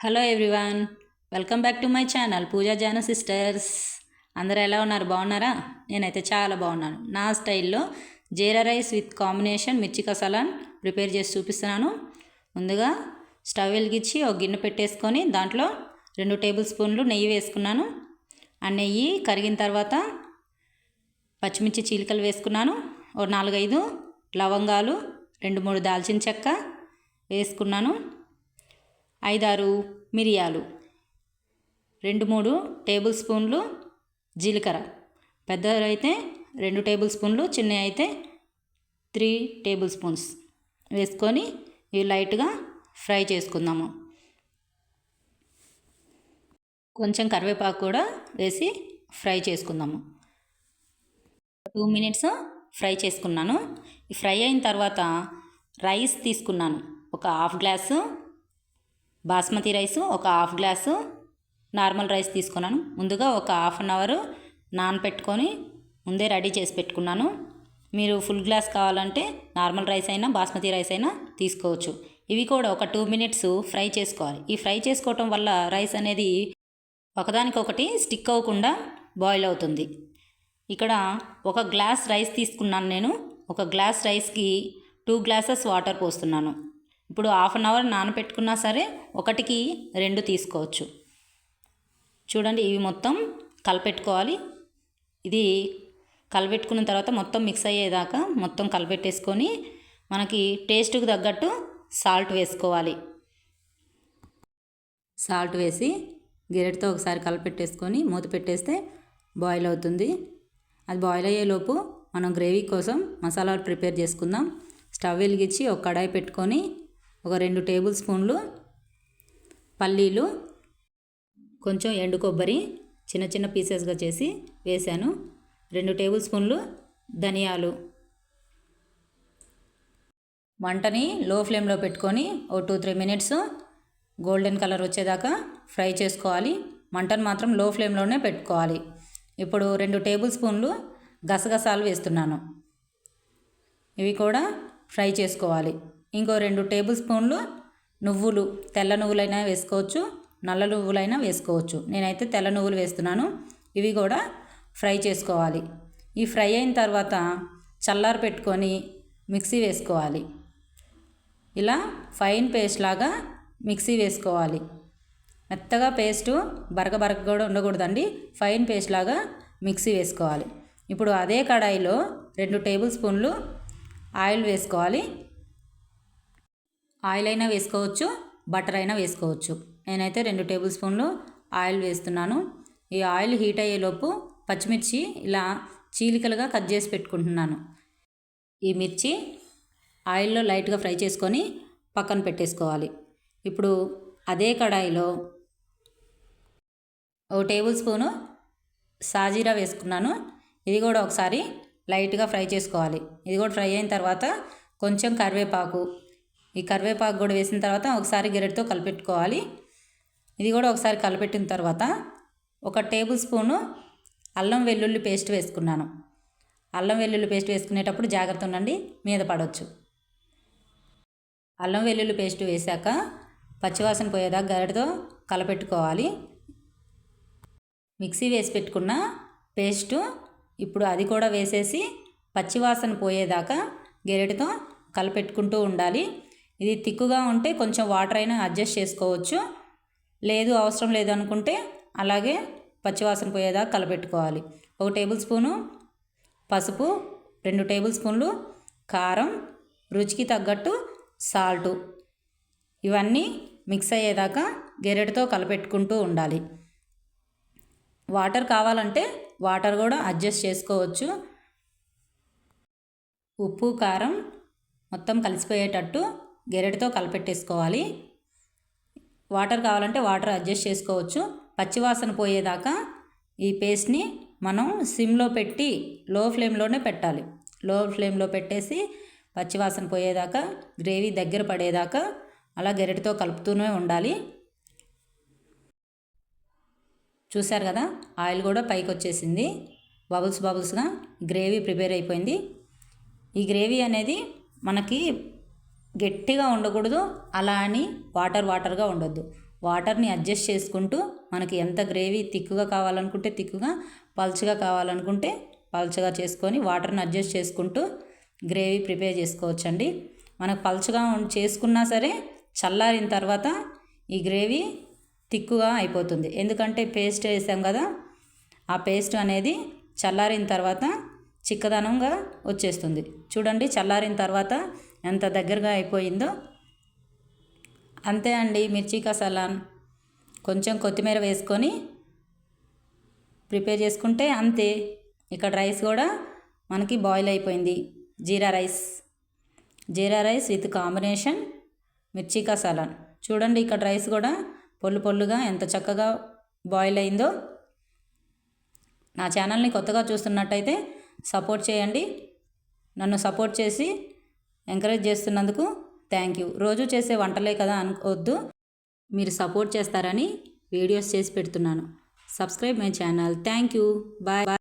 Hello everyone, welcome back to my channel Pooja Janu sisters. అందరూ ఎలా ఉన్నారు? బాగున్నారా? నేనైతే చాలా బాగున్నాను. నా స్టైల్లో జీరా రైస్ విత్ కాంబినేషన్ మిర్చి కసాలాన్ ప్రిపేర్ చేసి చూపిస్తున్నాను. ముందుగా స్టవ్ వెలిగించి ఒక గిన్నె పెట్టేసుకొని దాంట్లో 2 టేబుల్ స్పూన్లు నెయ్యి వేసుకున్నాను. ఆ నెయ్యి కరిగిన తర్వాత పచ్చిమిర్చి చీలికలు వేసుకున్నాను. ఓ 4-5 లవంగాలు, 2-3 దాల్చిన చెక్క వేసుకున్నాను. 5-6 మిరియాలు, 2-3 టేబుల్ స్పూన్లు జీలకర్ర, పెద్దవి అయితే 2 టేబుల్ స్పూన్లు, చిన్నవి అయితే 3 టేబుల్ స్పూన్స్ వేసుకొని ఇవి లైట్గా ఫ్రై చేసుకుందాము. కొంచెం కరివేపాకు కూడా వేసి ఫ్రై చేసుకుందాము. 2 మినిట్స్ ఫ్రై చేసుకున్నాను. ఈ ఫ్రై అయిన తర్వాత రైస్ తీసుకున్నాను. ఒక హాఫ్ గ్లాసు బాస్మతి రైసు, ఒక హాఫ్ గ్లాసు నార్మల్ రైస్ తీసుకున్నాను. ముందుగా ఒక హాఫ్ అన్ అవర్ నానపెట్టుకొని ముందే రెడీ చేసి పెట్టుకున్నాను. మీరు ఫుల్ గ్లాస్ కావాలంటే నార్మల్ రైస్ అయినా బాస్మతి రైస్ అయినా తీసుకోవచ్చు. ఇవి కూడా ఒక 2 మినిట్స్ ఫ్రై చేసుకోవాలి. ఈ ఫ్రై చేసుకోవటం వల్ల రైస్ అనేది ఒకదానికొకటి స్టిక్ అవ్వకుండా బాయిల్ అవుతుంది. ఇక్కడ ఒక గ్లాస్ రైస్ తీసుకున్నాను నేను. ఒక గ్లాస్ రైస్కి 2 గ్లాసెస్ వాటర్ పోస్తున్నాను. ఇప్పుడు హాఫ్ అన్ అవర్ నానపెట్టుకున్నా సరే 1కి 2 తీసుకోవచ్చు. చూడండి, ఇవి మొత్తం కలిపెట్టుకోవాలి. ఇది కలిపెట్టుకున్న తర్వాత మొత్తం మిక్స్ అయ్యేదాకా మొత్తం కలిపెట్టేసుకొని మనకి టేస్ట్కి తగ్గట్టు సాల్ట్ వేసుకోవాలి. సాల్ట్ వేసి గెరెట్తో ఒకసారి కలిపెట్టేసుకొని మూత పెట్టేస్తే బాయిల్ అవుతుంది. అది బాయిల్ అయ్యేలోపు మనం గ్రేవీ కోసం మసాలాలు ప్రిపేర్ చేసుకుందాం. స్టవ్ వెలిగించి ఒక కడాయి పెట్టుకొని ఒక 2 టేబుల్ స్పూన్లు పల్లీలు, కొంచెం ఎండు కొబ్బరి చిన్న చిన్న పీసెస్గా చేసి వేసాను. 2 టేబుల్ స్పూన్లు ధనియాలు. మంటని లో ఫ్లేమ్లో పెట్టుకొని ఓ 2-3 మినిట్స్ గోల్డెన్ కలర్ వచ్చేదాకా ఫ్రై చేసుకోవాలి. మంటను మాత్రం లో ఫ్లేమ్లోనే పెట్టుకోవాలి. ఇప్పుడు 2 టేబుల్ స్పూన్లు గసగసాలు వేస్తున్నాను. ఇవి కూడా ఫ్రై చేసుకోవాలి. ఇంకో 2 టేబుల్ స్పూన్లు నువ్వులు, తెల్ల నువ్వులైనా వేసుకోవచ్చు, నల్ల నువ్వులైనా వేసుకోవచ్చు. నేనైతే తెల్ల నువ్వులు వేస్తున్నాను. ఇవి కూడా ఫ్రై చేసుకోవాలి. ఈ ఫ్రై అయిన తర్వాత చల్లారి పెట్టుకొని మిక్సీ వేసుకోవాలి. ఇలా ఫైన్ పేస్ట్ లాగా మిక్సీ వేసుకోవాలి. మెత్తగా పేస్టు బరక కూడా ఉండకూడదండి. ఫైన్ పేస్ట్ లాగా మిక్సీ వేసుకోవాలి. ఇప్పుడు అదే కడాయిలో 2 టేబుల్ స్పూన్లు ఆయిల్ వేసుకోవాలి. ఆయిల్ అయినా వేసుకోవచ్చు, బటర్ అయినా వేసుకోవచ్చు. నేనైతే 2 టేబుల్ స్పూన్లు ఆయిల్ వేస్తున్నాను. ఈ ఆయిల్ హీట్ అయ్యేలోపు పచ్చిమిర్చి ఇలా చీలికలుగా కట్ చేసి పెట్టుకుంటున్నాను. ఈ మిర్చి ఆయిల్లో లైట్గా ఫ్రై చేసుకొని పక్కన పెట్టేసుకోవాలి. ఇప్పుడు అదే కడాయిలో 1 టేబుల్ స్పూను సాజీరా వేసుకున్నాను. ఇది కూడా ఒకసారి లైట్గా ఫ్రై చేసుకోవాలి. ఇది కూడా ఫ్రై అయిన తర్వాత కొంచెం కరివేపాకు, ఈ కరివేపాకు కూడా వేసిన తర్వాత ఒకసారి గెరెట్తో కలిపెట్టుకోవాలి. ఇది కూడా ఒకసారి కలిపెట్టిన తర్వాత 1 టేబుల్ స్పూను అల్లం వెల్లుల్లి పేస్ట్ వేసుకున్నాను. అల్లం వెల్లుల్లి పేస్ట్ వేసుకునేటప్పుడు జాగ్రత్త ఉండండి, మీద పడవచ్చు. అల్లం వెల్లుల్లి పేస్ట్ వేశాక పచ్చివాసన పోయేదాకా గరిటతో కలపెట్టుకోవాలి. మిక్సీ వేసి పెట్టుకున్న పేస్టు ఇప్పుడు అది కూడా వేసేసి పచ్చివాసన పోయేదాకా గెరెటతో కలపెట్టుకుంటూ ఉండాలి. ఇది తిక్కుగా ఉంటే కొంచెం వాటర్ అయినా అడ్జస్ట్ చేసుకోవచ్చు. లేదు అవసరం లేదు అనుకుంటే అలాగే పచ్చివాసన పోయేదాకా కలపెట్టుకోవాలి. 1 టేబుల్ స్పూను పసుపు, 2 టేబుల్ స్పూన్లు కారం, రుచికి తగ్గట్టు సాల్టు, ఇవన్నీ మిక్స్ అయ్యేదాకా గెరెటతో కలపెట్టుకుంటూ ఉండాలి. వాటర్ కావాలంటే వాటర్ కూడా అడ్జస్ట్ చేసుకోవచ్చు. ఉప్పు, కారం మొత్తం కలిసిపోయేటట్టు గెరెటతో కలిపెట్టేసుకోవాలి. వాటర్ కావాలంటే వాటర్ అడ్జస్ట్ చేసుకోవచ్చు. పచ్చివాసన పోయేదాకా ఈ పేస్ట్ని మనం సిమ్లో పెట్టి లో ఫ్లేమ్లోనే పెట్టాలి. లో ఫ్లేమ్లో పెట్టేసి పచ్చివాసన పోయేదాకా, గ్రేవీ దగ్గర పడేదాకా అలా గెరెటతో కలుపుతూనే ఉండాలి. చూశారు కదా, ఆయిల్ కూడా పైకి వచ్చేసింది. బబుల్స్గా గ్రేవీ ప్రిపేర్ అయిపోయింది. ఈ గ్రేవీ అనేది మనకి గట్టిగా ఉండకూడదు, అలా అని వాటర్గా ఉండొద్దు. వాటర్ని అడ్జస్ట్ చేసుకుంటూ మనకి ఎంత గ్రేవీ థిక్గా కావాలనుకుంటే థిక్గా, పల్చగా కావాలనుకుంటే పల్చగా చేసుకొని వాటర్ని అడ్జస్ట్ చేసుకుంటూ గ్రేవీ ప్రిపేర్ చేసుకోవచ్చండి. మనకు పల్చగా చేసుకున్నా సరే చల్లారిన తర్వాత ఈ గ్రేవీ థిక్గా అయిపోతుంది. ఎందుకంటే పేస్ట్ వేసాం కదా, ఆ పేస్ట్ అనేది చల్లారిన తర్వాత చిక్కదనంగా వచ్చేస్తుంది. చూడండి చల్లారిన తర్వాత ఎంత దగ్గరగా అయిపోయిందో. అంతే అండి, మిర్చి కసాలాన్ కొంచెం కొత్తిమీర వేసుకొని ప్రిపేర్ చేసుకుంటే అంతే. ఇక్కడ రైస్ కూడా మనకి బాయిల్ అయిపోయింది. జీరా రైస్ విత్ కాంబినేషన్ మిర్చి కసాలాన్. చూడండి ఇక్కడ రైస్ కూడా పొల్లుగా ఎంత చక్కగా బాయిల్ అయిందో. నా ఛానల్ని కొత్తగా చూస్తున్నట్టయితే సపోర్ట్ చేయండి. నన్ను సపోర్ట్ చేసి ఎంకరేజ్ చేస్తున్నందుకు థ్యాంక్ యూ. రోజు చేసే వంటలే కదా అనుకోవద్దు, మీరు సపోర్ట్ చేస్తారని వీడియోస్ చేసి పెడుతున్నాను. Subscribe my channel. Thank you. Bye.